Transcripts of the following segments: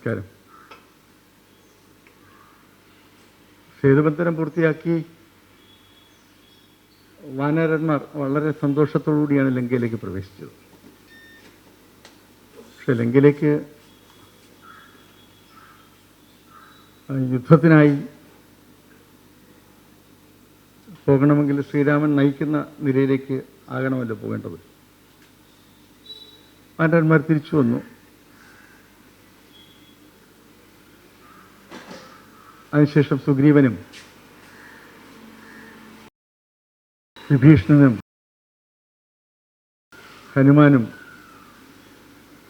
നമസ്കാരം. സേതുബന്ധനം പൂർത്തിയാക്കി വാനരന്മാർ വളരെ സന്തോഷത്തോടുകൂടിയാണ് ലങ്കയിലേക്ക് പ്രവേശിച്ചത്. പക്ഷെ ലങ്കയിലേക്ക് യുദ്ധത്തിനായി പോകണമെങ്കിൽ ശ്രീരാമൻ നയിക്കുന്ന നിരയിലേക്ക് ആകണമല്ലോ പോകേണ്ടത്. വാനരന്മാർ തിരിച്ചു വന്നു. അതിനുശേഷം സുഗ്രീവനും വിഭീഷണനും ഹനുമാനും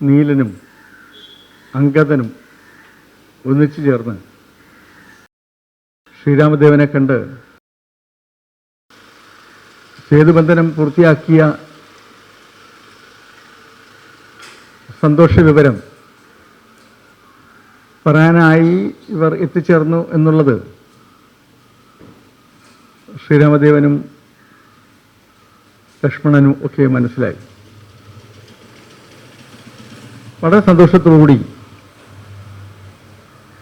നീലനും അംഗദനും ഒന്നിച്ചു ചേർന്ന് ശ്രീരാമദേവനെ കണ്ട് സേതുബന്ധനം പൂർത്തിയാക്കിയ സന്തോഷ വിവരം പറയാനായി ഇവർ എത്തിച്ചേർന്നു എന്നുള്ളത് ശ്രീരാമദേവനും ലക്ഷ്മണനും ഒക്കെ മനസ്സിലായി. വളരെ സന്തോഷത്തോടുകൂടി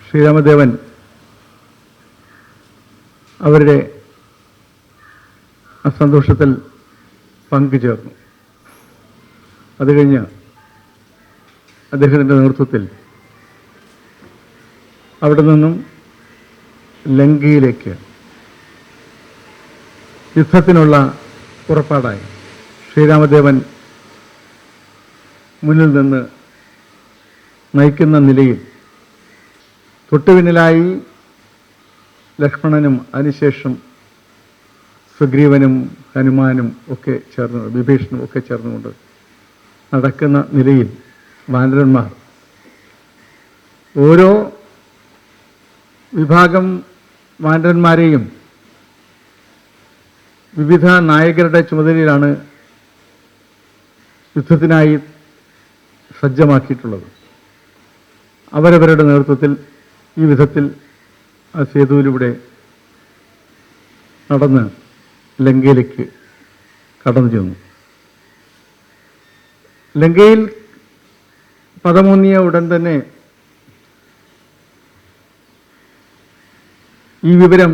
ശ്രീരാമദേവൻ അവരുടെ ആ സന്തോഷത്തിൽ പങ്കുചേർന്നു. അത് കഴിഞ്ഞ് അദ്ദേഹത്തിൻ്റെ നേതൃത്വത്തിൽ അവിടെ നിന്നും ലങ്കയിലേക്ക് യുദ്ധത്തിനുള്ള പുറപ്പാടായി. ശ്രീരാമദേവൻ മുന്നിൽ നിന്ന് നയിക്കുന്ന നിലയിൽ തൊട്ടുപിന്നിലായി ലക്ഷ്മണനും അതിനുശേഷം സുഗ്രീവനും ഹനുമാനും ഒക്കെ ചേർന്ന് വിഭീഷണനും ഒക്കെ ചേർന്നുകൊണ്ട് നടക്കുന്ന നിലയിൽ വാനരന്മാർ ഓരോ വിഭാഗം വാനരന്മാരെയും വിവിധ നായകരുടെ ചുമതലയിലാണ് യുദ്ധത്തിനായി സജ്ജമാക്കിയിട്ടുള്ളത്. അവരവരുടെ നേതൃത്വത്തിൽ ഈ വിധത്തിൽ ആ സേതുവിലൂടെ നടന്ന് ലങ്കയിലേക്ക് കടന്നു ചെന്നു. ലങ്കയിൽ പദമൂന്നിയ ഉടൻ തന്നെ ഈ വിവരം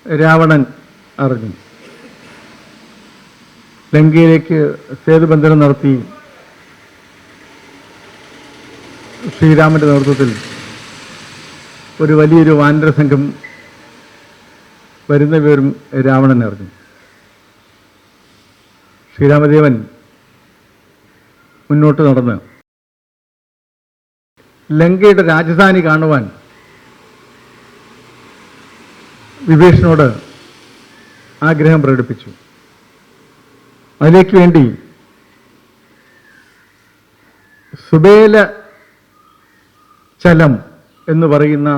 രാവണൻ അറിഞ്ഞു. ലങ്കയിലേക്ക് സേതുബന്ധനം നടത്തി ശ്രീരാമന്റെ നേതൃത്വത്തിൽ ഒരു വലിയൊരു വാനര സംഘം വരുന്ന വിവരം രാവണൻ അറിഞ്ഞു. ശ്രീരാമദേവൻ മുന്നോട്ട് നടന്ന് ലങ്കയുടെ രാജധാനി കാണുവാൻ വിഭീഷണനോട് ആഗ്രഹം പ്രകടിപ്പിച്ചു. അതിലേക്ക് വേണ്ടി സുബേല ചലം എന്ന് പറയുന്ന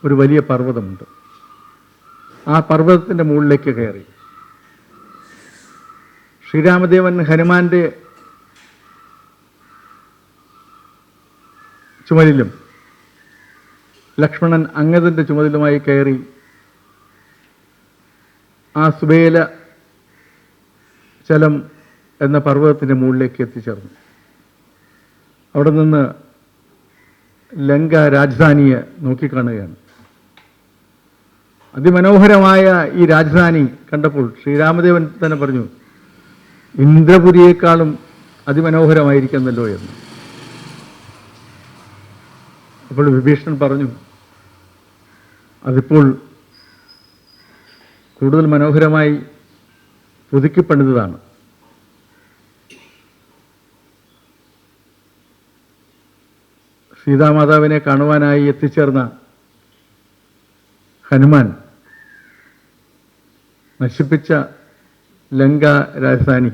ഒരു വലിയ പർവ്വതമുണ്ട്. ആ പർവ്വതത്തിൻ്റെ മുകളിലേക്ക് കയറി ശ്രീരാമദേവൻ ഹനുമാന്റെ ചുമലിലും ലക്ഷ്മണൻ അംഗദന്റെ ചുമലിലുമായി കയറി ആ സുബേല ചലം എന്ന പർവ്വതത്തിൻ്റെ മുകളിലേക്ക് എത്തിച്ചേർന്നു. അവിടെ നിന്ന് ലങ്ക രാജധാനിയെ നോക്കിക്കാണുകയാണ്. അതിമനോഹരമായ ഈ രാജധാനി കണ്ടപ്പോൾ ശ്രീരാമദേവൻ തന്നെ പറഞ്ഞു, ഇന്ദ്രപുരിയേക്കാളും അതിമനോഹരമായിരിക്കുന്നല്ലോ എന്ന്. അപ്പോൾ വിഭീഷണൻ പറഞ്ഞു, അതിപ്പോൾ കൂടുതൽ മനോഹരമായി പുതുക്കിപ്പണിതാണ്. സീതാമാതാവിനെ കാണുവാനായി എത്തിച്ചേർന്ന ഹനുമാൻ നശിപ്പിച്ച ലങ്ക രാജധാനി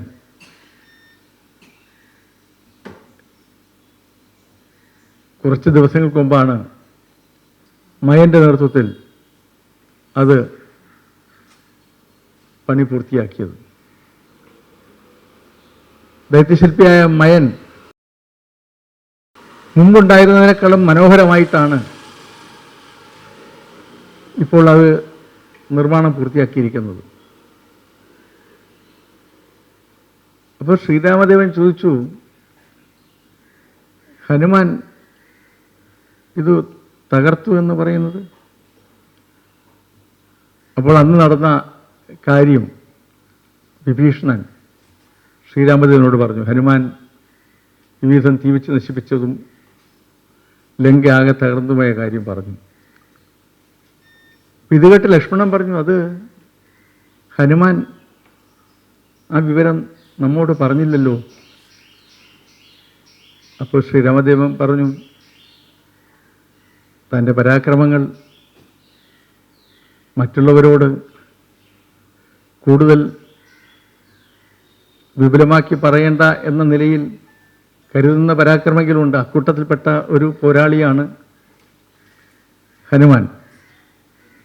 കുറച്ച് ദിവസങ്ങൾക്ക് മുമ്പാണ് മയന്റെ നേതൃത്വത്തിൽ അത് പണി പൂർത്തിയാക്കിയത്. ദൈത്യശില്പിയായ മയൻ മുമ്പുണ്ടായിരുന്നതിനേക്കാളും മനോഹരമായിട്ടാണ് ഇപ്പോൾ അത് നിർമ്മാണം പൂർത്തിയാക്കിയിരിക്കുന്നത്. അപ്പോൾ ശ്രീരാമദേവൻ ചോദിച്ചു, ഹനുമാൻ ഇത് തകർത്തു എന്ന് പറയുന്നത്? അപ്പോൾ അന്ന് നടന്ന കാര്യം വിഭീഷണൻ ശ്രീരാമദേവനോട് പറഞ്ഞു. ഹനുമാൻ വിവിധം തീവച്ച് നശിപ്പിച്ചതും ലങ്ക ആകെ തകർന്നുപോയ കാര്യം പറഞ്ഞു. ഇത് കേട്ട് ലക്ഷ്മണൻ പറഞ്ഞു, അത് ഹനുമാൻ ആ വിവരം നമ്മോട് പറഞ്ഞില്ലല്ലോ. അപ്പോൾ ശ്രീരാമദേവൻ പറഞ്ഞു, തൻ്റെ പരാക്രമങ്ങൾ മറ്റുള്ളവരോട് കൂടുതൽ വിപുലമാക്കി പറയേണ്ട എന്ന നിലയിൽ കരുതുന്ന പരാക്രമങ്ങളുണ്ട്. അക്കൂട്ടത്തിൽപ്പെട്ട ഒരു പോരാളിയാണ് ഹനുമാൻ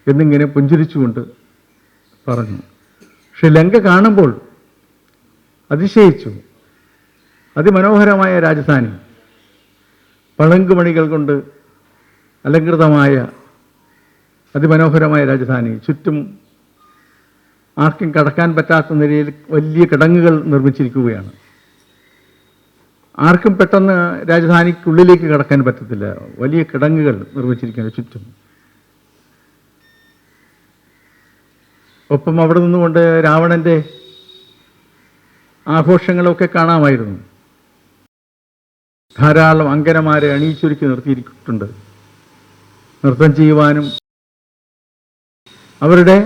എന്നിങ്ങനെ പുഞ്ചിരിച്ചുകൊണ്ട് പറഞ്ഞു. പക്ഷെ ലങ്ക കാണുമ്പോൾ അതിശയിച്ചു. അതിമനോഹരമായ രാജധാനി, പളുങ്കുമണികൾ കൊണ്ട് അലങ്കൃതമായ അതിമനോഹരമായ രാജധാനി, ചുറ്റും ആർക്കും കടക്കാൻ പറ്റാത്ത നിലയിൽ വലിയ കിടങ്ങുകൾ നിർമ്മിച്ചിരിക്കുകയാണ്. ആർക്കും പെട്ടെന്ന് രാജധാനിക്കുള്ളിലേക്ക് കടക്കാൻ പറ്റത്തില്ല. വലിയ കിടങ്ങുകൾ നിർമ്മിച്ചിരിക്കുകയാണ് ചുറ്റും. ഒപ്പം അവിടെ നിന്നുകൊണ്ട് രാവണൻ്റെ ആഘോഷങ്ങളൊക്കെ കാണാമായിരുന്നു. ധാരാളം അങ്കനമാരെ അണിയിച്ചൊരുക്കി നിർത്തിയിരിക്കുന്നുണ്ട്. നൃത്തം ചെയ്യുവാനും അവരുടെ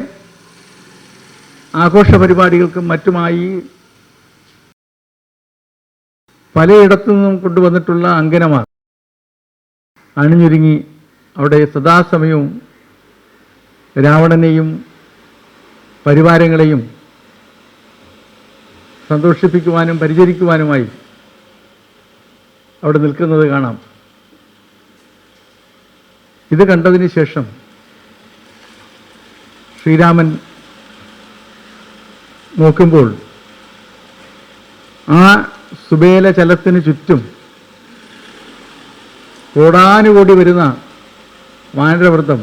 ആഘോഷ പരിപാടികൾക്കും മറ്റുമായി പലയിടത്തു നിന്നും കൊണ്ടുവന്നിട്ടുള്ള അങ്കനമാർ അണിഞ്ഞൊരുങ്ങി അവിടെ സദാസമയവും രാവണനെയും പരിവാരങ്ങളെയും സന്തോഷിപ്പിക്കുവാനും പരിചരിക്കുവാനുമായി അവിടെ നിൽക്കുന്നത് കാണാം. ഇത് കണ്ടതിന് ശേഷം ശ്രീരാമൻ നോക്കുമ്പോൾ ആ സുബേല ചലത്തിന് ചുറ്റും കോടാനുകോടി വരുന്ന വാനരവൃത്തം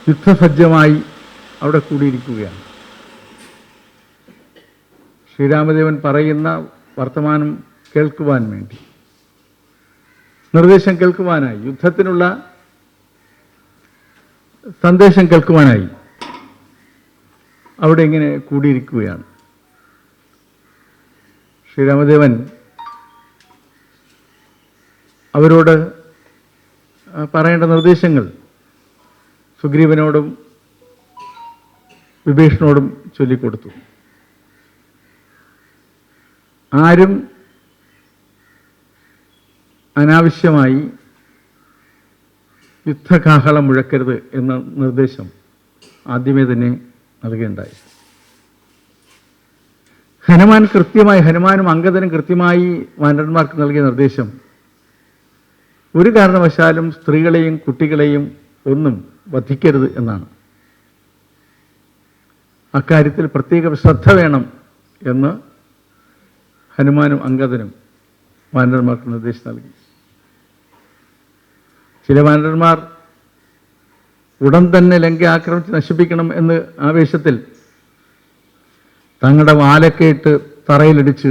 യുദ്ധസജ്ജമായി അവിടെ കൂടിയിരിക്കുകയാണ്. ശ്രീരാമദേവൻ പറയുന്ന വർത്തമാനം കേൾക്കുവാൻ വേണ്ടി, നിർദ്ദേശം കേൾക്കുവാനായി, യുദ്ധത്തിനുള്ള സന്ദേശം കേൾക്കുവാനായി അവിടെ ഇങ്ങനെ കൂടിയിരിക്കുകയാണ്. ശ്രീരാമദേവൻ അവരോട് പറയേണ്ട നിർദ്ദേശങ്ങൾ സുഗ്രീവനോടും വിഭീഷണോടും ചൊല്ലിക്കൊടുത്തു. ആരും അനാവശ്യമായി യുദ്ധകാഹളം മുഴക്കരുത് എന്ന നിർദ്ദേശം ആദ്യമേ തന്നെ നൽകുകയുണ്ടായി. ഹനുമാനും അംഗദനും കൃത്യമായി വാനരന്മാർക്ക് നൽകിയ നിർദ്ദേശം ഒരു കാരണവശാലും സ്ത്രീകളെയും കുട്ടികളെയും ഒന്നും വധിക്കരുത് എന്നാണ്. അക്കാര്യത്തിൽ പ്രത്യേക ശ്രദ്ധ വേണം എന്ന് ഹനുമാനും അംഗദനും വാനരന്മാർക്ക് നിർദ്ദേശം നൽകി. ചില വാനരന്മാർ ഉടൻ തന്നെ ലങ്ക ആക്രമിച്ച് നശിപ്പിക്കണം എന്ന് ആവേശത്തിൽ തങ്ങളുടെ വാലൊക്കെ ഇട്ട് തറയിലിടിച്ച്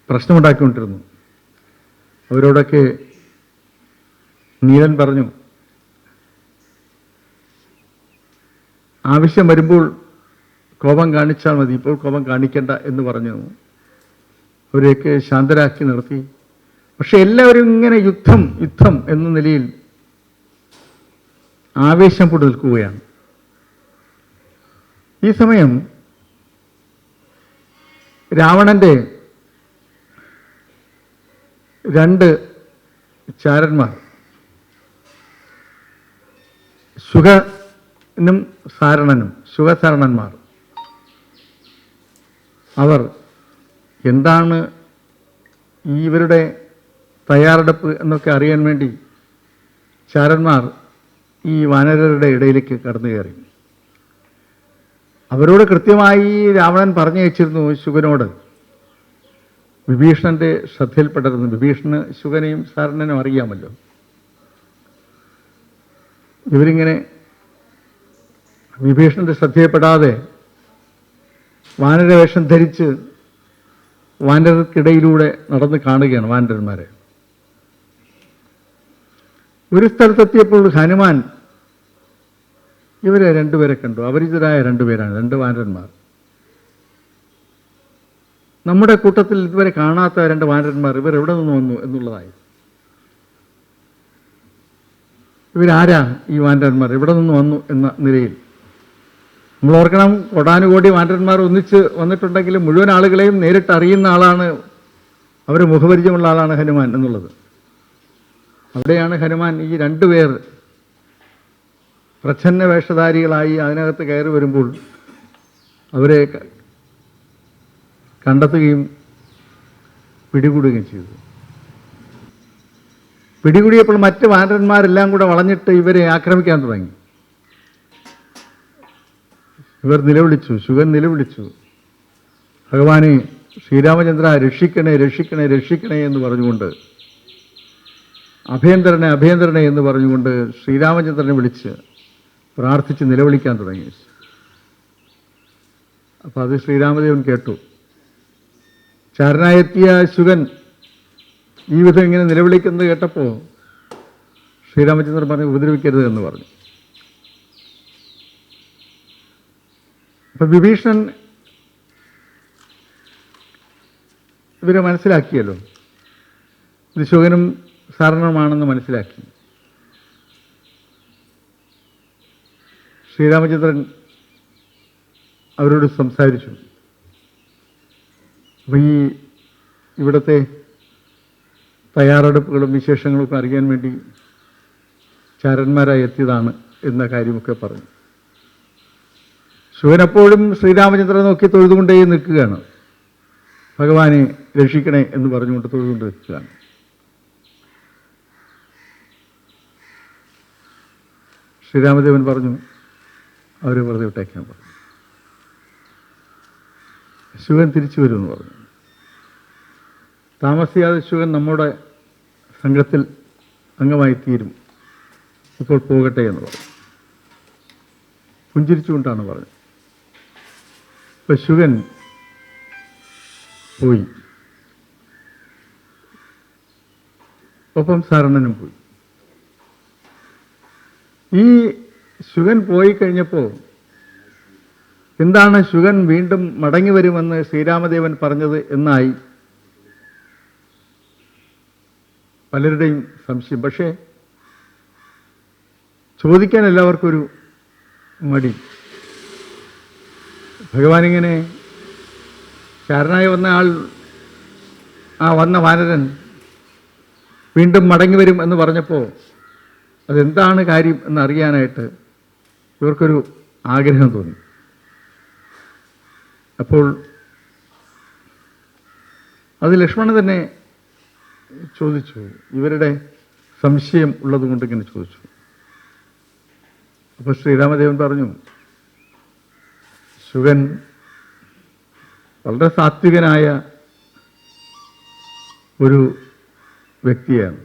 പ്രശ്നമുണ്ടാക്കിക്കൊണ്ടിരുന്നു. അവരോടൊക്കെ നീലൻ പറഞ്ഞു, ആവശ്യം വരുമ്പോൾ കോപം കാണിച്ചാൽ മതി, ഇപ്പോൾ കോപം കാണിക്കേണ്ട എന്ന് പറഞ്ഞു. അവരെയൊക്കെ ശാന്തരാക്കി നിർത്തി. പക്ഷെ എല്ലാവരും ഇങ്ങനെ യുദ്ധം യുദ്ധം എന്ന നിലയിൽ ആവേശം പൂണ്ട് നിൽക്കുകയാണ്. ഈ സമയം രാവണന്റെ രണ്ട് ചാരന്മാർ, ശുഗനും സാരണനും, ശുഗസാരണന്മാർ, അവർ എന്താണ് ഇവരുടെ തയ്യാറെടുപ്പ് എന്നൊക്കെ അറിയാൻ വേണ്ടി ചാരന്മാർ ഈ വാനരരുടെ ഇടയിലേക്ക് കടന്നു കയറി. അവരോട് കൃത്യമായി രാവണൻ പറഞ്ഞു വെച്ചിരുന്നു ശുഗനോട്, വിഭീഷണന്റെ ശ്രദ്ധയിൽപ്പെട്ടിരുന്നു. വിഭീഷണന് ശുഗനെയും സാരണനും അറിയാമല്ലോ. ഇവരിങ്ങനെ വിഭീഷണന്റെ ശ്രദ്ധയിൽപ്പെടാതെ വാനരവേഷം ധരിച്ച് വാനരർക്കിടയിലൂടെ നടന്ന് കാണുകയാണ് വാനരന്മാരെ. ഒരു സ്ഥലത്തെത്തിയപ്പോൾ ഹനുമാൻ ഇവരെ രണ്ടുപേരെ കണ്ടു. അപരിചിതരായ രണ്ടുപേരാണ്, രണ്ട് വാനരന്മാർ. നമ്മുടെ കൂട്ടത്തിൽ ഇതുവരെ കാണാത്ത രണ്ട് വാനരന്മാർ, ഇവർ എവിടെ നിന്ന് വന്നു എന്നുള്ളതായി. ഇവരാരാ ഈ വാനരന്മാർ, എവിടെ നിന്ന് വന്നു എന്ന നിലയിൽ നമ്മൾ ഓർക്കണം. കോടാനുകോടി വാനരന്മാർ ഒന്നിച്ച് വന്നിട്ടുണ്ടെങ്കിലും മുഴുവൻ ആളുകളെയും നേരിട്ട് അറിയുന്ന ആളാണ്, അവർ മുഖപരിചയമുള്ള ആളാണ് ഹനുമാൻ എന്നുള്ളത്. അവിടെയാണ് ഹനുമാൻ ഈ രണ്ടുപേർ പ്രച്ഛന്ന വേഷധാരികളായി അതിനകത്ത് കയറി വരുമ്പോൾ അവരെ കണ്ടെത്തുകയും പിടികൂടുകയും ചെയ്തു. പിടികൂടിയപ്പോൾ മറ്റ് വാനരന്മാരെല്ലാം കൂടെ വളഞ്ഞിട്ട് ഇവരെ ആക്രമിക്കാൻ തുടങ്ങി. ഇവർ നിലവിളിച്ചു, ശുഗൻ നിലവിളിച്ചു, ഭഗവാനെ ശ്രീരാമചന്ദ്ര രക്ഷിക്കണേ രക്ഷിക്കണേ രക്ഷിക്കണേ എന്ന് പറഞ്ഞുകൊണ്ട്, അഭയന്തരനെ അഭയന്തരനെ എന്ന് പറഞ്ഞുകൊണ്ട് ശ്രീരാമചന്ദ്രനെ വിളിച്ച് പ്രാർത്ഥിച്ച് നിലവിളിക്കാൻ തുടങ്ങി. അപ്പോൾ അത് ശ്രീരാമദേവൻ കേട്ടു. ചാരനായെത്തിയ ശുഗൻ ഈ വിധം ഇങ്ങനെ നിലവിളിക്കുന്നത് കേട്ടപ്പോൾ ശ്രീരാമചന്ദ്രൻ പറഞ്ഞു, ഉപദ്രവിക്കരുത് എന്ന് പറഞ്ഞു. അപ്പം വിഭീഷണൻ ഇവരെ മനസ്സിലാക്കിയല്ലോ, ഇത് ശുഗനും സാരണമാണെന്ന് മനസ്സിലാക്കി. ശ്രീരാമചന്ദ്രൻ അവരോട് സംസാരിച്ചു. അപ്പോൾ ഈ ഇവിടുത്തെ തയ്യാറെടുപ്പുകളും വിശേഷങ്ങളൊക്കെ അറിയാൻ വേണ്ടി ചാരന്മാരായി എത്തിയതാണ് എന്ന കാര്യമൊക്കെ പറഞ്ഞു. ശുഗൻ എപ്പോഴും ശ്രീരാമചന്ദ്രനെ നോക്കി തൊഴുതുകൊണ്ടേ നിൽക്കുകയാണ്. ഭഗവാനെ രക്ഷിക്കണേ എന്ന് പറഞ്ഞുകൊണ്ട് തൊഴുതുകൊണ്ട് നിൽക്കുകയാണ്. ശ്രീരാമദേവൻ പറഞ്ഞു, അവരെ വെറുതെ വിട്ടേക്കാൻ പറഞ്ഞു. ശുഗൻ തിരിച്ചു വരുമെന്ന് പറഞ്ഞു. താമസിയാതെ ശുഗൻ നമ്മുടെ സംഘത്തിൽ അംഗമായി തീരും, ഇപ്പോൾ പോകട്ടെ എന്ന് പറഞ്ഞു. പുഞ്ചിരിച്ചുകൊണ്ടാണ് പറഞ്ഞത്. ഇപ്പം ശുഗൻ പോയി, ഒപ്പം സാരണനും പോയി. ഈ ശുഗൻ പോയി കഴിഞ്ഞപ്പോൾ എന്താണ് ശുഗൻ വീണ്ടും മടങ്ങി വരുമെന്ന് ശ്രീരാമദേവൻ പറഞ്ഞത് എന്നായി പലരുടെയും സംശയം. പക്ഷേ ചോദിക്കാൻ എല്ലാവർക്കും ഒരു മടി. ഭഗവാനിങ്ങനെ ശരണായി വന്ന ആൾ, ആ വന്ന വാനരൻ വീണ്ടും മടങ്ങി വരും എന്ന് പറഞ്ഞപ്പോൾ അതെന്താണ് കാര്യം എന്നറിയാനായിട്ട് ഇവർക്കൊരു ആഗ്രഹം തോന്നി. അപ്പോൾ അത് ലക്ഷ്മണൻ തന്നെ ചോദിച്ചു, ഇവരുടെ സംശയം ഉള്ളതുകൊണ്ട് ഇങ്ങനെ ചോദിച്ചു. അപ്പോൾ ശ്രീരാമദേവൻ പറഞ്ഞു, ശുഗൻ വളരെ സാത്വികനായ ഒരു വ്യക്തിയാണ്.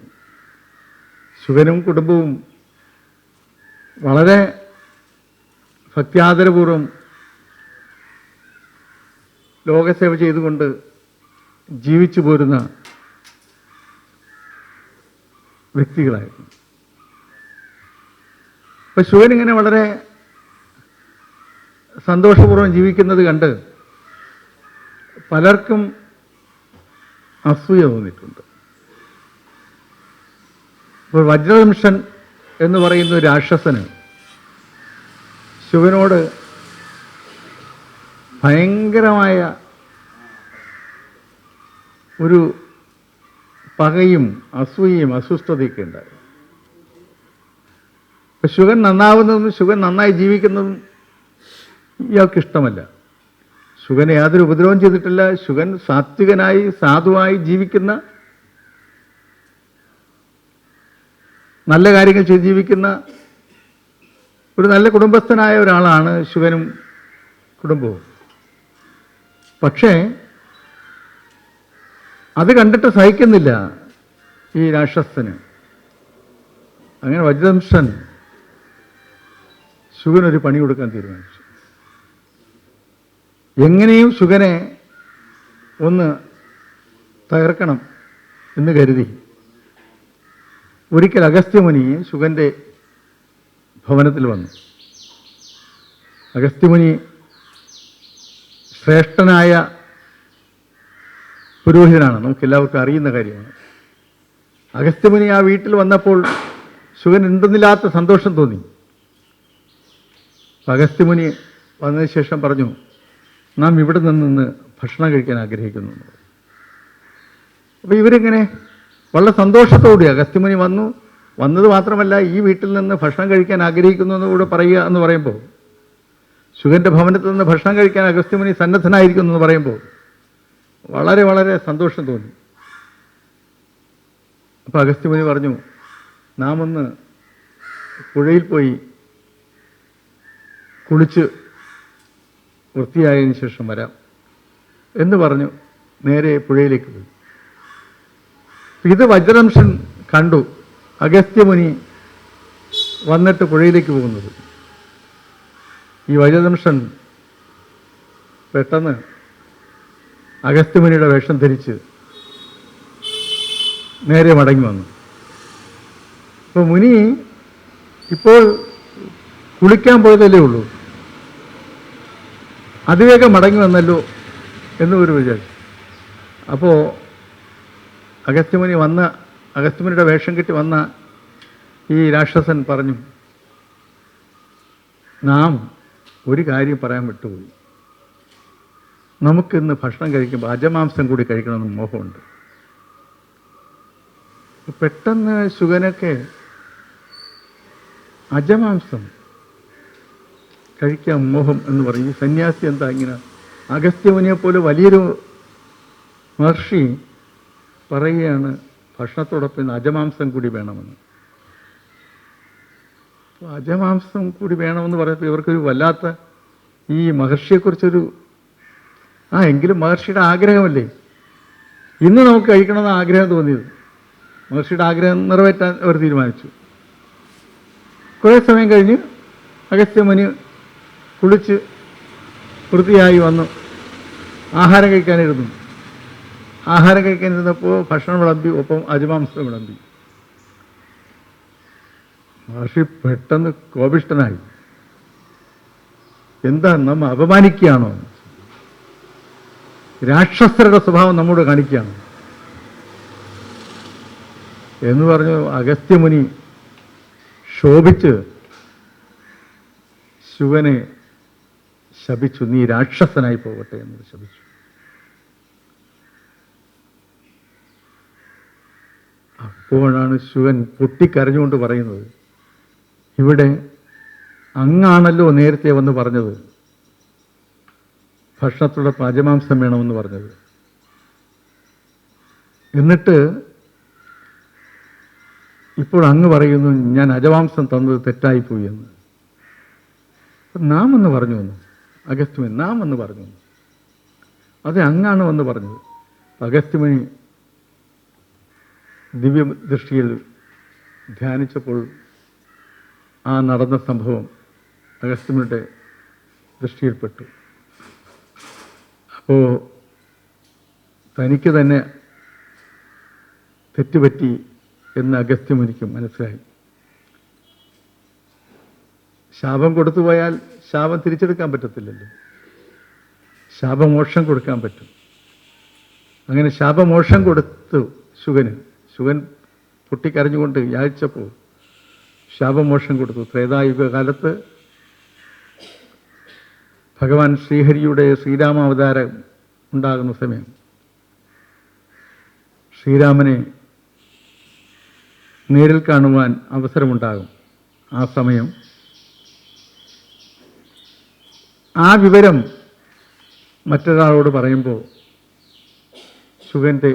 ശുഗനും കുടുംബവും വളരെ ഭക്ത്യാദരപൂർവം ലോകസേവ ചെയ്തുകൊണ്ട് ജീവിച്ചു പോരുന്ന വ്യക്തികളായിരുന്നു. അപ്പം ശുഗനിങ്ങനെ വളരെ സന്തോഷപൂർവ്വം ജീവിക്കുന്നത് കണ്ട് പലർക്കും അസൂയ തോന്നിയിട്ടുണ്ട്. ഇപ്പോൾ വജ്രവംശൻ എന്ന് പറയുന്ന ഒരു രാക്ഷസന് ശുഗനോട് ഭയങ്കരമായ ഒരു പകയും അസൂയയും അസ്വസ്ഥതയൊക്കെ ഉണ്ടായി. ഇപ്പം ശുഗൻ നന്നാവുന്നതും ശുഗൻ നന്നായി ജീവിക്കുന്നതും ഇയാൾക്കിഷ്ടമല്ല. ശുഗനെ യാതൊരു ഉപദ്രവം ചെയ്തിട്ടില്ല. ശുഗൻ സാത്വികനായി സാധുവായി ജീവിക്കുന്ന, നല്ല കാര്യങ്ങൾ ചെയ്ത് ജീവിക്കുന്ന ഒരു നല്ല കുടുംബസ്ഥനായ ഒരാളാണ് ശുഗനും കുടുംബവും. പക്ഷേ അത് കണ്ടിട്ട് സഹിക്കുന്നില്ല ഈ രാക്ഷസന്. അങ്ങനെ വജ്രവംശൻ ശുഗനൊരു പണി കൊടുക്കാൻ തീരുമാനിച്ചു. എങ്ങനെയും ശുഗനെ ഒന്ന് തകർക്കണം എന്ന് കരുതി ഒരിക്കൽ അഗസ്ത്യമുനി ശുഗൻ്റെ ഭവനത്തിൽ വന്നു. അഗസ്ത്യമുനി ശ്രേഷ്ഠനായ പുരോഹിതനാണ്, നമുക്കെല്ലാവർക്കും അറിയുന്ന കാര്യമാണ്. അഗസ്ത്യമുനി ആ വീട്ടിൽ വന്നപ്പോൾ ശുഗൻ എന്തെന്നില്ലാത്ത സന്തോഷം തോന്നി. അഗസ്ത്യമുനി വന്നതിന് ശേഷം പറഞ്ഞു, നാം ഇവിടെ നിന്ന് ഭക്ഷണം കഴിക്കാൻ ആഗ്രഹിക്കുന്നു. അപ്പോൾ ഇവരിങ്ങനെ വളരെ സന്തോഷത്തോടെ അഗസ്ത്യമുനി വന്നത് മാത്രമല്ല, ഈ വീട്ടിൽ നിന്ന് ഭക്ഷണം കഴിക്കാൻ ആഗ്രഹിക്കുന്നു എന്ന് കൂടെ പറയുക എന്ന് പറയുമ്പോൾ, ശുഗൻ്റെ ഭവനത്തിൽ നിന്ന് ഭക്ഷണം കഴിക്കാൻ അഗസ്ത്യമുനി സന്നദ്ധനായിരിക്കുന്നു എന്ന് പറയുമ്പോൾ വളരെ വളരെ സന്തോഷം തോന്നി. അപ്പോൾ അഗസ്ത്യമുനി പറഞ്ഞു, നാം ഒന്ന് പുഴയിൽ പോയി കുളിച്ച് വൃത്തിയായതിനു ശേഷം വരാം എന്ന് പറഞ്ഞു നേരെ പുഴയിലേക്ക് പോയി. ഇത് വജ്രദംശൻ കണ്ടു, അഗസ്ത്യമുനി വന്നിട്ട് പുഴയിലേക്ക് പോകുന്നത്. ഈ വജ്രദംശൻ പെട്ടെന്ന് അഗസ്ത്യമുനിയുടെ വേഷം ധരിച്ച് നേരെ മടങ്ങി വന്നു. അപ്പോൾ മുനി ഇപ്പോൾ കുളിക്കാൻ പോയതല്ലേ ഉള്ളൂ, അതിവേഗം മടങ്ങി വന്നല്ലോ എന്ന് ഒരു വിചാരിച്ചു. അപ്പോൾ അഗസ്ത്യമുനിയുടെ വേഷം കിട്ടി വന്ന ഈ രാക്ഷസൻ പറഞ്ഞു, നാം ഒരു കാര്യം പറയാൻ വിട്ടുപോയി, നമുക്കിന്ന് ഭക്ഷണം കഴിക്കുമ്പോൾ അജമാംസം കൂടി കഴിക്കണമെന്ന് മോഹമുണ്ട്. പെട്ടെന്ന് ശുഗനൊക്കെ അജമാംസം കഴിക്കാൻ മോഹം എന്ന് പറയും. ഈ സന്യാസി എന്താ ഇങ്ങനെ? അഗസ്ത്യമുനിയെ പോലെ വലിയൊരു മഹർഷി പറയുകയാണ് ഭക്ഷണത്തോടൊപ്പം അജമാംസം കൂടി വേണമെന്ന്. അജമാംസം കൂടി വേണമെന്ന് പറയുമ്പോൾ ഇവർക്കൊരു വല്ലാത്ത, ഈ മഹർഷിയെക്കുറിച്ചൊരു എങ്കിലും മഹർഷിയുടെ ആഗ്രഹമല്ലേ, ഇന്ന് നമുക്ക് കഴിക്കണമെന്ന് ആഗ്രഹം തോന്നിയത്. മഹർഷിയുടെ ആഗ്രഹം നിറവേറ്റാൻ അവർ തീരുമാനിച്ചു. കുറേ സമയം കഴിഞ്ഞ് അഗസ്ത്യമുനി കുളിച്ച് വൃത്തിയായി വന്നു ആഹാരം കഴിക്കാനിരുന്നു. ആഹാരം കഴിക്കാനിരുന്നപ്പോൾ ഭക്ഷണം വിളമ്പി, ഒപ്പം അജമാംസം വിളമ്പി. മഹർഷി പെട്ടെന്ന് കോപിഷ്ഠനായി. എന്താ, നമ്മ അപമാനിക്കുകയാണോ? രാക്ഷസരുടെ സ്വഭാവം നമ്മോട് കാണിക്കുകയാണ് എന്ന് പറഞ്ഞു. അഗസ്ത്യമുനി ശോഭിച്ച് ശുഗനെ ശപിച്ചു, നീ രാക്ഷസനായി പോകട്ടെ എന്ന് ശപിച്ചു. അപ്പോഴാണ് ശുഗൻ പൊട്ടിക്കരഞ്ഞുകൊണ്ട് പറയുന്നത്, ഇവിടെ അങ്ങാണല്ലോ നേരത്തെ വന്ന് പറഞ്ഞത് ഭക്ഷണത്തോടൊപ്പം അജമാംസം വേണമെന്ന് പറഞ്ഞത്, എന്നിട്ട് ഇപ്പോൾ അങ്ങ് പറയുന്നു ഞാൻ അജമാംസം തന്നത് തെറ്റായിപ്പോയി എന്ന്. നാം എന്ന് പറഞ്ഞു വന്നു. അഗസ്ത്യമുനി നാം എന്ന് പറഞ്ഞു വന്നു. അത് അങ്ങാണ് വന്ന് പറഞ്ഞത്. അഗസ്ത്യമുനി ദിവ്യദൃഷ്ടിയിൽ ധ്യാനിച്ചപ്പോൾ ആ നടന്ന സംഭവം അഗസ്ത്യമുനിയുടെ ദൃഷ്ടിയിൽപ്പെട്ടു. അപ്പോൾ തനിക്ക് തന്നെ തെറ്റുപറ്റി എന്ന് അഗസ്ത്യമുനിക്ക് മനസ്സിലായി. ശാപം കൊടുത്തു പോയാൽ ശാപം തിരിച്ചെടുക്കാൻ പറ്റത്തില്ലല്ലോ, ശാപമോക്ഷം കൊടുക്കാൻ പറ്റും. അങ്ങനെ ശാപമോക്ഷം കൊടുത്തു ശുഗന്. ശുഗൻ പൊട്ടിക്കരഞ്ഞുകൊണ്ട് യാചിച്ചപ്പോൾ ശാപമോക്ഷം കൊടുത്തു. ത്രേതായുഗ കാലത്ത് ഭഗവാൻ ശ്രീഹരിയുടെ ശ്രീരാമാവതാരം ഉണ്ടാകുന്ന സമയം ശ്രീരാമനെ നേരിൽ കാണുവാൻ അവസരമുണ്ടാകും. ആ സമയം ആ വിവരം മറ്റൊരാളോട് പറയുമ്പോൾ ശുഗൻ്റെ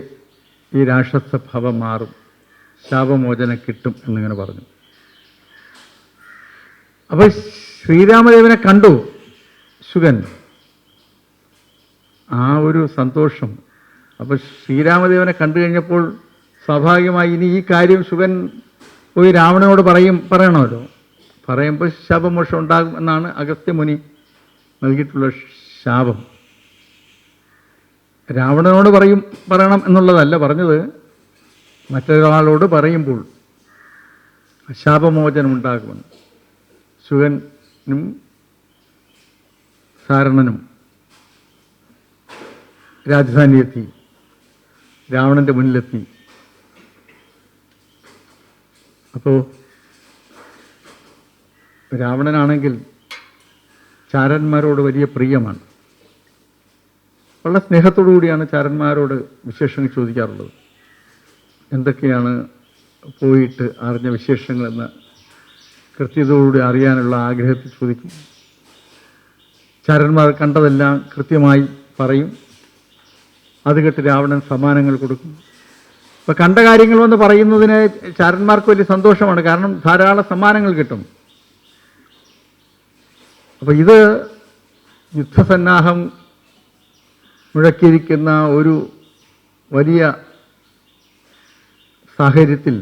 ഈ രാക്ഷസഭാവം മാറും, ശാപമോചനം കിട്ടും എന്നിങ്ങനെ പറഞ്ഞു. അപ്പോൾ ശ്രീരാമദേവനെ കണ്ടു ശുഗൻ. ആ ഒരു സന്തോഷം. അപ്പോൾ ശ്രീരാമദേവനെ കണ്ടു കഴിഞ്ഞപ്പോൾ സ്വാഭാവികമായി ഇനി ഈ കാര്യം ശുഗൻ പോയി രാവണനോട് പറയണമല്ലോ. പറയുമ്പോൾ ശാപമോക്ഷം ഉണ്ടാകും എന്നാണ് അഗസ്ത്യമുനി നൽകിയിട്ടുള്ള ശാപം. രാവണനോട് പറയണം എന്നുള്ളതല്ല പറഞ്ഞത്, മറ്റൊരാളോട് പറയുമ്പോൾ ശാപമോചനം ഉണ്ടാകുമെന്ന്. ശുഗനും സാരണനും രാജധാനിയെത്തി, രാവണൻ്റെ മുന്നിലെത്തി. അപ്പോൾ രാവണനാണെങ്കിൽ ചാരന്മാരോട് വലിയ പ്രിയമാണ്. വളരെ സ്നേഹത്തോടു കൂടിയാണ് ചാരന്മാരോട് വിശേഷങ്ങൾ ചോദിക്കാറുള്ളത്. എന്തൊക്കെയാണ് പോയിട്ട് അറിഞ്ഞ വിശേഷങ്ങളെന്ന് കൃത്യതയോടുകൂടി അറിയാനുള്ള ആഗ്രഹത്തിൽ ചോദിക്കും. ചാരന്മാർ കണ്ടതെല്ലാം കൃത്യമായി പറയും. അത് കേട്ട് രാവണൻ സമ്മാനങ്ങൾ കൊടുക്കും. അപ്പോൾ കണ്ട കാര്യങ്ങൾ വന്ന് പറയുന്നതിന് ചാരന്മാർക്ക് വലിയ സന്തോഷമാണ്. കാരണം ധാരാളം സമ്മാനങ്ങൾ കിട്ടും. അപ്പോൾ ഇത് യുദ്ധസന്നാഹം മുഴക്കിയിരിക്കുന്ന ഒരു വലിയ സാഹചര്യത്തിൽ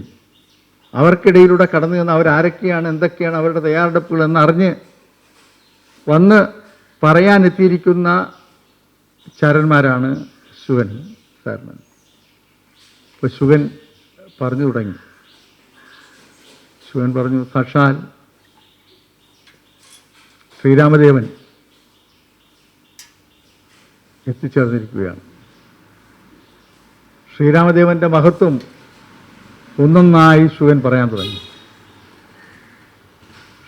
അവർക്കിടയിലൂടെ കടന്നു ചെന്ന് അവരാരൊക്കെയാണ്, എന്തൊക്കെയാണ് അവരുടെ തയ്യാറെടുപ്പുകൾ എന്നറിഞ്ഞ് വന്ന് പറയാനെത്തിയിരിക്കുന്ന ചാരന്മാരാണ് ശുഗൻ, സാരണൻ. അപ്പോൾ ശുഗൻ പറഞ്ഞു തുടങ്ങി. ശുഗൻ പറഞ്ഞു, സാക്ഷാൽ ശ്രീരാമദേവൻ എത്തിച്ചേർന്നിരിക്കുകയാണ്. ശ്രീരാമദേവൻ്റെ മഹത്വം ഒന്നൊന്നായി ശുഗൻ പറയാൻ തുടങ്ങി.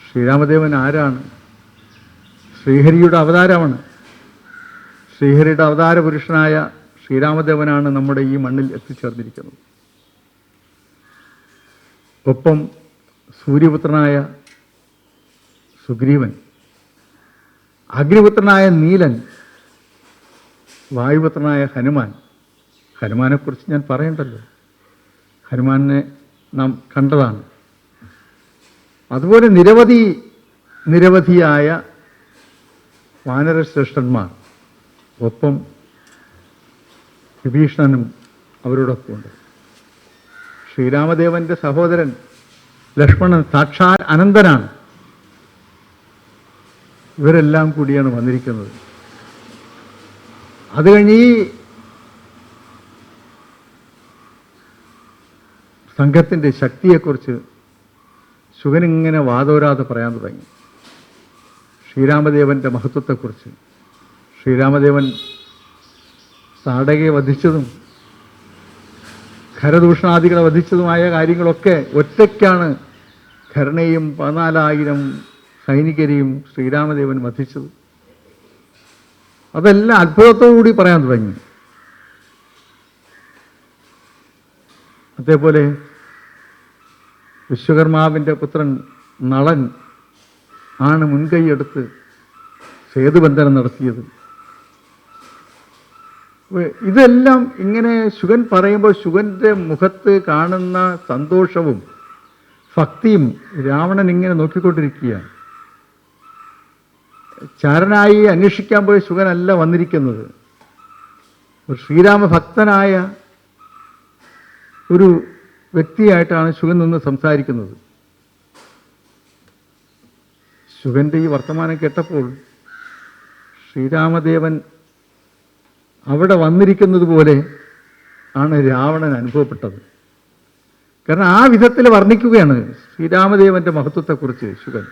ശ്രീരാമദേവൻ ആരാണ്? ശ്രീഹരിയുടെ അവതാരമാണ്. ശ്രീഹരിയുടെ അവതാര പുരുഷനായ ശ്രീരാമദേവനാണ് നമ്മുടെ ഈ മണ്ണിൽ എത്തിച്ചേർന്നിരിക്കുന്നത്. ഒപ്പം സൂര്യപുത്രനായ സുഗ്രീവൻ, അഗ്നിപുത്രനായ നീലൻ, വായുപുത്രനായ ഹനുമാൻ. ഹനുമാനെക്കുറിച്ച് ഞാൻ പറയണ്ടല്ലോ, ഹനുമാനെ നാം കണ്ടതാണ്. അതുപോലെ നിരവധിയായ വാനരശ്രേഷ്ഠന്മാർ, ഒപ്പം വിഭീഷണനും അവരോടൊപ്പം ഉണ്ട്. ശ്രീരാമദേവൻ്റെ സഹോദരൻ ലക്ഷ്മണൻ സാക്ഷാൽ അനന്തനാണ്. ഇവരെല്ലാം കൂടിയാണ് വന്നിരിക്കുന്നത്. അത് കഴിഞ്ഞ് ഈ സംഘത്തിൻ്റെ ശക്തിയെക്കുറിച്ച് ശുഗനിങ്ങനെ വാദോരാതെ പറയാൻ തുടങ്ങി. ശ്രീരാമദേവൻ്റെ മഹത്വത്തെക്കുറിച്ച്, ശ്രീരാമദേവൻ താടകയെ വധിച്ചതും ഖരദൂഷണാദികളെ വധിച്ചതുമായ കാര്യങ്ങളൊക്കെ ഒറ്റയ്ക്കാണ് ഖരനെയും 14,000 സൈനികരെയും ശ്രീരാമദേവൻ വധിച്ചത്. അതെല്ലാം അത്ഭുതത്തോടുകൂടി പറയാൻ തുടങ്ങി. അതേപോലെ വിശ്വകർമാവിൻ്റെ പുത്രൻ നളൻ ആണ് മുൻകൈയെടുത്ത് സേതുബന്ധനം നടത്തിയത്. ഇതെല്ലാം ഇങ്ങനെ ശുഗൻ പറയുമ്പോൾ ശുഗൻ്റെ മുഖത്ത് കാണുന്ന സന്തോഷവും ഭക്തിയും രാവണൻ ഇങ്ങനെ നോക്കിക്കൊണ്ടിരിക്കുകയാണ്. ചാരനായി അന്വേഷിക്കാൻ പോയ ശുഗനല്ല വന്നിരിക്കുന്നത്. ഒരു ശ്രീരാമഭക്തനായ ഒരു വ്യക്തിയായിട്ടാണ് ശുഗൻ നിന്ന് സംസാരിക്കുന്നത്. ശുഗൻ്റെ ഈ വർത്തമാനം കേട്ടപ്പോൾ ശ്രീരാമദേവൻ അവിടെ വന്നിരിക്കുന്നത് പോലെ ആണ് രാവണൻ അനുഭവപ്പെട്ടത്. കാരണം ആ വിധത്തിൽ വർണ്ണിക്കുകയാണ് ശ്രീരാമദേവൻ്റെ മഹത്വത്തെക്കുറിച്ച് ശുഗൻ.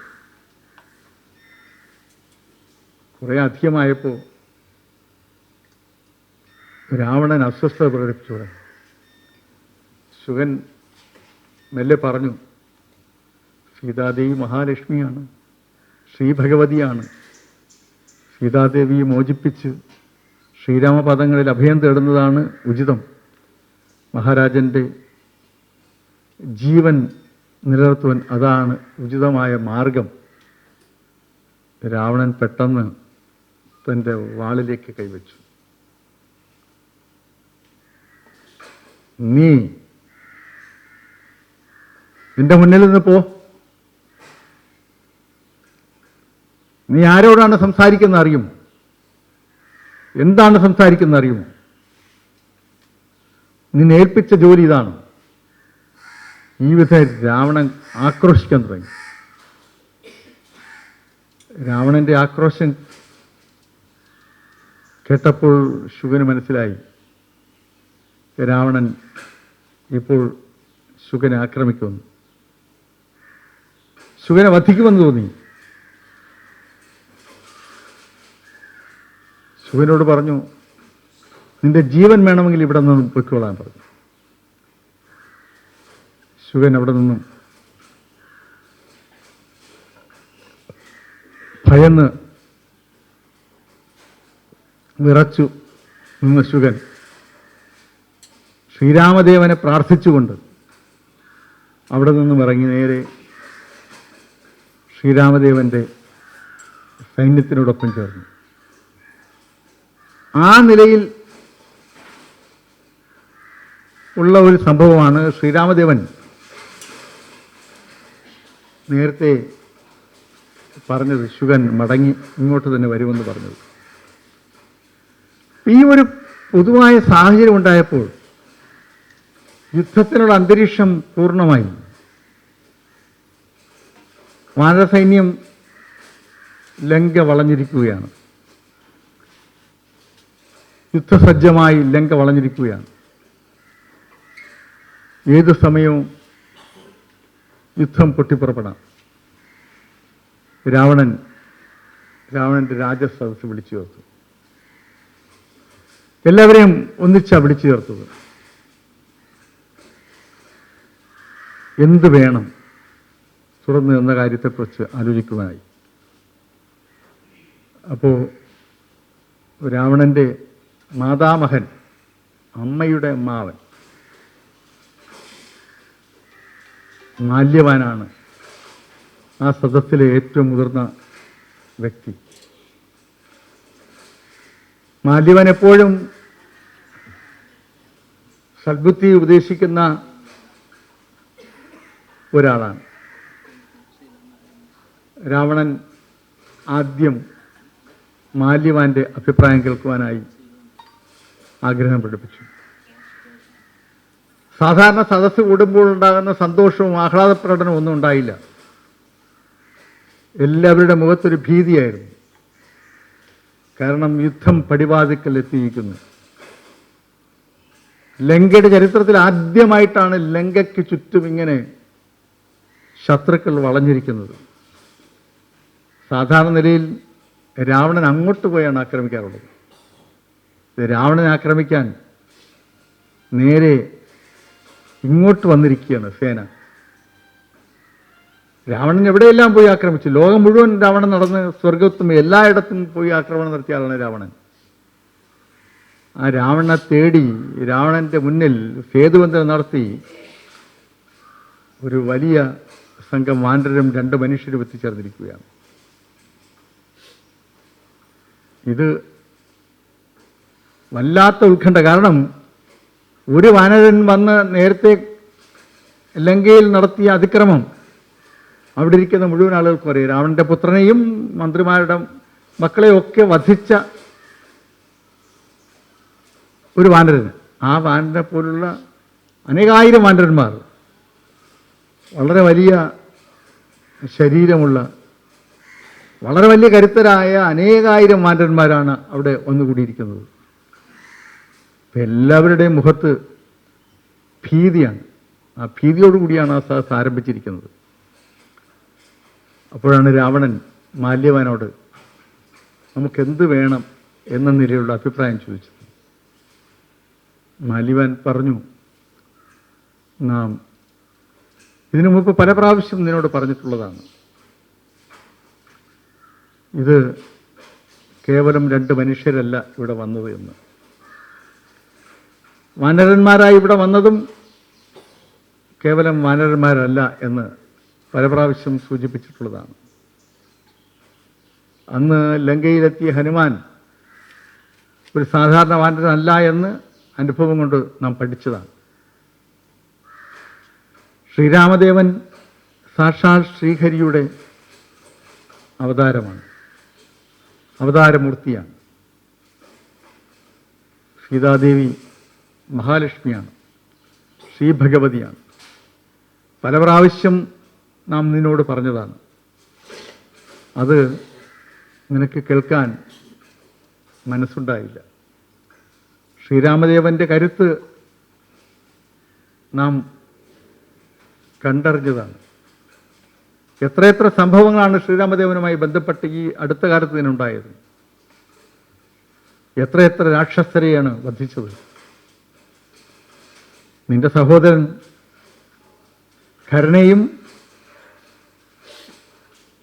കുറേ അധികമായപ്പോൾ രാവണൻ അസ്വസ്ഥത പ്രകടിപ്പിച്ചു തുടങ്ങി. ശുഗൻ മെല്ലെ പറഞ്ഞു, സീതാദേവി മഹാലക്ഷ്മിയാണ്, ശ്രീഭഗവതിയാണ്. സീതാദേവിയെ മോചിപ്പിച്ച് ശ്രീരാമപദങ്ങളിൽ അഭയം തേടുന്നതാണ് ഉചിതം. മഹാരാജൻ്റെ ജീവൻ നിലനിർത്തുവാൻ അതാണ് ഉചിതമായ മാർഗം. രാവണൻ പെട്ടെന്ന് തൻ്റെ വാളിലേക്ക് കൈവച്ചു. നീ നിന്റെ മുന്നിൽ നിന്ന് പോ. നീ ആരോടാണ് സംസാരിക്കുന്നത് അറിയുമോ? എന്താണ് സംസാരിക്കുന്നത് അറിയുമോ? നിന്നെ ഏൽപ്പിച്ച ജോലി ഇതാണ്. ഈ വിധം രാവണൻ ആക്രോശിക്കാൻ തുടങ്ങി. രാവണൻ്റെ ആക്രോശം കേട്ടപ്പോൾ ശുഗന് മനസ്സിലായി, രാവണൻ ഇപ്പോൾ ശുഗനെ ആക്രമിക്കുന്നു. ശുഗനെ വധിക്കുമെന്ന് തോന്നി. ശുഗനോട് പറഞ്ഞു, നിന്റെ ജീവൻ വേണമെങ്കിൽ ഇവിടെ നിന്ന് പൊയ്ക്കോളാൻ പറഞ്ഞു. ശുഗൻ അവിടെ നിന്നും ഭയന്ന് വിറച്ചു നിന്ന ശുഗൻ ശ്രീരാമദേവനെ പ്രാർത്ഥിച്ചുകൊണ്ട് അവിടെ നിന്നും ഇറങ്ങി നേരെ ശ്രീരാമദേവന്റെ സൈന്യത്തിനോടൊപ്പം ചേർന്നു. ആ നിലയിൽ ഉള്ള ഒരു സംഭവമാണ് ശ്രീരാമദേവൻ നേരത്തെ പറഞ്ഞത്, ശുഗൻ മടങ്ങി ഇങ്ങോട്ട് തന്നെ വരുമെന്ന് പറഞ്ഞത്. ഈ ഒരു പൊതുവായ സാഹചര്യം ഉണ്ടായപ്പോൾ യുദ്ധത്തിനുള്ള അന്തരീക്ഷം പൂർണ്ണമായി. വാനരസൈന്യം ലങ്ക വളഞ്ഞിരിക്കുകയാണ്, യുദ്ധസജ്ജമായി ലങ്ക വളഞ്ഞിരിക്കുകയാണ്. ഏതു സമയവും യുദ്ധം പൊട്ടിപ്പുറപ്പെടാം. രാവണന്റെ രാജസദസ്സ് വിളിച്ചു ചേർത്തു. എല്ലാവരെയും ഒന്നിച്ചാ വിളിച്ചു ചേർത്തത്. എന്ത് വേണം തുറന്നു എന്ന കാര്യത്തെക്കുറിച്ച് ആലോചിക്കുവാനായി. അപ്പോൾ രാവണന്റെ മാതാമഹൻ, അമ്മയുടെ അമ്മാവൻ മാല്യവാനാണ് ആ സദസ്സിലെ ഏറ്റവും മുതിർന്ന വ്യക്തി. മാല്യവാൻ എപ്പോഴും സദ്ബുദ്ധി ഉപദേശിക്കുന്ന ഒരാളാണ്. രാവണൻ ആദ്യം മാല്യവാന്റെ അഭിപ്രായം കേൾക്കുവാനായി ആഗ്രഹം പ്രകടിപ്പിച്ചു. സാധാരണ സദസ്സ് കൂടുമ്പോൾ ഉണ്ടാകുന്ന സന്തോഷവും ആഹ്ലാദപ്രകടനവും ഒന്നും ഉണ്ടായില്ല. എല്ലാവരുടെ മുഖത്തൊരു ഭീതിയായിരുന്നു. കാരണം യുദ്ധം പടിവാതിക്കൽ എത്തിയിരിക്കുന്നു. ലങ്കയുടെ ചരിത്രത്തിൽ ആദ്യമായിട്ടാണ് ലങ്കയ്ക്ക് ചുറ്റും ഇങ്ങനെ ശത്രുക്കൾ വളഞ്ഞിരിക്കുന്നത്. സാധാരണ നിലയിൽ രാവണൻ അങ്ങോട്ട് പോയാണ് ആക്രമിക്കാറുള്ളത്. രാവണനെ ആക്രമിക്കാൻ നേരെ ഇങ്ങോട്ട് വന്നിരിക്കുകയാണ് സേന. രാവണൻ എവിടെയെല്ലാം പോയി ആക്രമിച്ചു. ലോകം മുഴുവൻ രാവണൻ നടന്ന് സ്വർഗത്തും എല്ലായിടത്തും പോയി ആക്രമണം നടത്തിയ ആളാണ് രാവണൻ. ആ രാവണനെ തേടി രാവണന്റെ മുന്നിൽ സേതുബന്ധനം നടത്തി ഒരു വലിയ സംഘം വാനരരും 2 മനുഷ്യരും എത്തിച്ചേർന്നിരിക്കുകയാണ്. ഇത് വല്ലാത്ത ഉത്കണ്ഠ. കാരണം ഒരു വാനരൻ വന്ന് നേരത്തെ ലങ്കയിൽ നടത്തിയ അതിക്രമം അവിടെ ഇരിക്കുന്ന മുഴുവൻ ആളുകൾക്കും അറിയാം. രാവണന്റെ പുത്രനെയും മന്ത്രിമാരുടെ മക്കളെയും ഒക്കെ വധിച്ച ഒരു വാനരന്, ആ വാനരനെ പോലുള്ള അനേകായിരം വാനരന്മാർ, വളരെ വലിയ ശരീരമുള്ള വളരെ വലിയ കരുത്തരായ അനേകായിരം വാനരന്മാരാണ് അവിടെ വന്നുകൂടിയിരിക്കുന്നത്. എല്ലാവരുടെയും മുഖത്ത് ഭീതിയാണ്. ആ ഭീതിയോടുകൂടിയാണ് ആ സദസ്സ് ആരംഭിച്ചിരിക്കുന്നത്. അപ്പോഴാണ് രാവണൻ മാല്യവാനോട് നമുക്കെന്ത് വേണം എന്ന നിലയിലുള്ള അഭിപ്രായം ചോദിച്ചത്. മാല്യവാൻ പറഞ്ഞു, നാം ഇതിനു മുമ്പ് പല പ്രാവശ്യം നിന്നോട് പറഞ്ഞിട്ടുള്ളതാണ്. ഇത് കേവലം 2 മനുഷ്യരല്ല ഇവിടെ വന്നത് എന്ന്. വാനരന്മാരായി ഇവിടെ വന്നതും കേവലം വാനരന്മാരല്ല എന്ന് പല പ്രാവശ്യം സൂചിപ്പിച്ചിട്ടുള്ളതാണ്. അന്ന് ലങ്കയിലെത്തിയ ഹനുമാൻ ഒരു സാധാരണ വാനരനല്ല എന്ന് അനുഭവം കൊണ്ട് നാം പഠിച്ചതാണ്. ശ്രീരാമദേവൻ സാക്ഷാൽ ശ്രീഹരിയുടെ അവതാരമാണ്, അവതാരമൂർത്തിയാണ്. സീതാദേവി മഹാലക്ഷ്മിയാണ്, ശ്രീഭഗവതിയാണ്. പല പ്രാവശ്യം നാം നിന്നോട് പറഞ്ഞതാണ്. അത് നിനക്ക് കേൾക്കാൻ മനസ്സുണ്ടായില്ല. ശ്രീരാമദേവന്റെ കരുത്ത് നാം കണ്ടറിഞ്ഞതാണ്. എത്രയെത്ര സംഭവങ്ങളാണ് ശ്രീരാമദേവനുമായി ബന്ധപ്പെട്ട് ഈ അടുത്ത കാലത്ത് ഇതിനുണ്ടായത്. എത്രയെത്ര രാക്ഷസരെയാണ് വധിച്ചത്. നിന്റെ സഹോദരൻ ഖരനെയും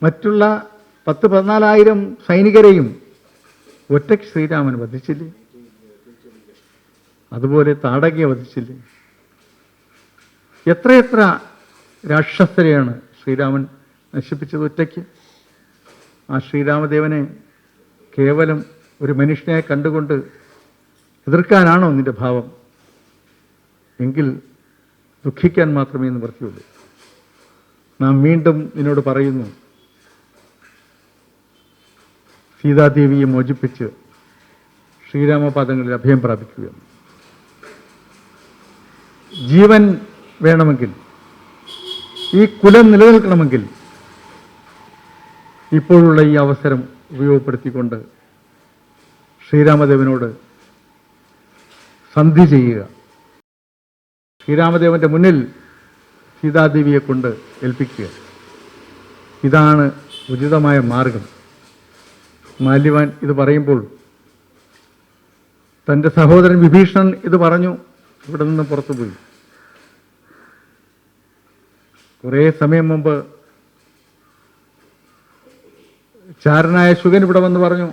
മറ്റുള്ള 10,000-14,000 സൈനികരെയും ഒറ്റയ്ക്ക് ശ്രീരാമൻ വധിച്ചില്ലേ? അതുപോലെ താടകയെ വധിച്ചില്ലേ? എത്രയെത്ര രാക്ഷസരെയാണ് ശ്രീരാമൻ നശിപ്പിച്ചത് ഒറ്റയ്ക്ക്. ആ ശ്രീരാമദേവനെ കേവലം ഒരു മനുഷ്യനെ കണ്ടുകൊണ്ട് എതിർക്കാനാണോ നിന്റെ ഭാവം? എങ്കിൽ ദുഃഖിക്കാൻ മാത്രമേ നിവൃത്തിയുള്ളൂ. നാം വീണ്ടും നിന്നോട് പറയുന്നു, സീതാദേവിയെ മോചിപ്പിച്ച് ശ്രീരാമപാദങ്ങളിൽ അഭയം പ്രാപിക്കുക. ജീവൻ വേണമെങ്കിൽ, ഈ കുലം നിലനിൽക്കണമെങ്കിൽ ഇപ്പോഴുള്ള ഈ അവസരം ഉപയോഗപ്പെടുത്തിക്കൊണ്ട് ശ്രീരാമദേവനോട് സന്ധി ചെയ്യുക. ശ്രീരാമദേവന്റെ മുന്നിൽ സീതാദേവിയെ കൊണ്ട് ഏൽപ്പിക്കുക. ഇതാണ് ഉചിതമായ മാർഗം. മാല്യവാൻ ഇത് പറയുമ്പോൾ തൻ്റെ സഹോദരൻ വിഭീഷണൻ ഇത് പറഞ്ഞു ഇവിടെ നിന്ന് പുറത്തുപോയി. കുറേ സമയം മുമ്പ് ചാരനായ ശുഗൻ ഇവിടെ വന്ന് പറഞ്ഞു,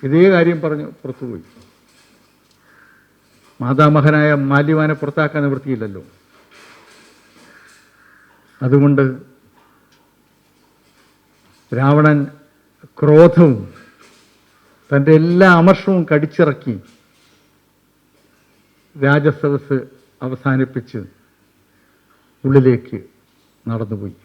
ഇതേ കാര്യം പറഞ്ഞു പുറത്തുപോയി. മാതാമഹനായ മാല്യവാനെ പുറത്താക്കാൻ നിവൃത്തിയില്ലല്ലോ. അതുകൊണ്ട് രാവണൻ ക്രോധവും തൻ്റെ എല്ലാ അമർഷവും കടിച്ചിറക്കി രാജസദസ്സ് അവസാനിപ്പിച്ച് ഉള്ളിലേക്ക് നടന്നുപോയി.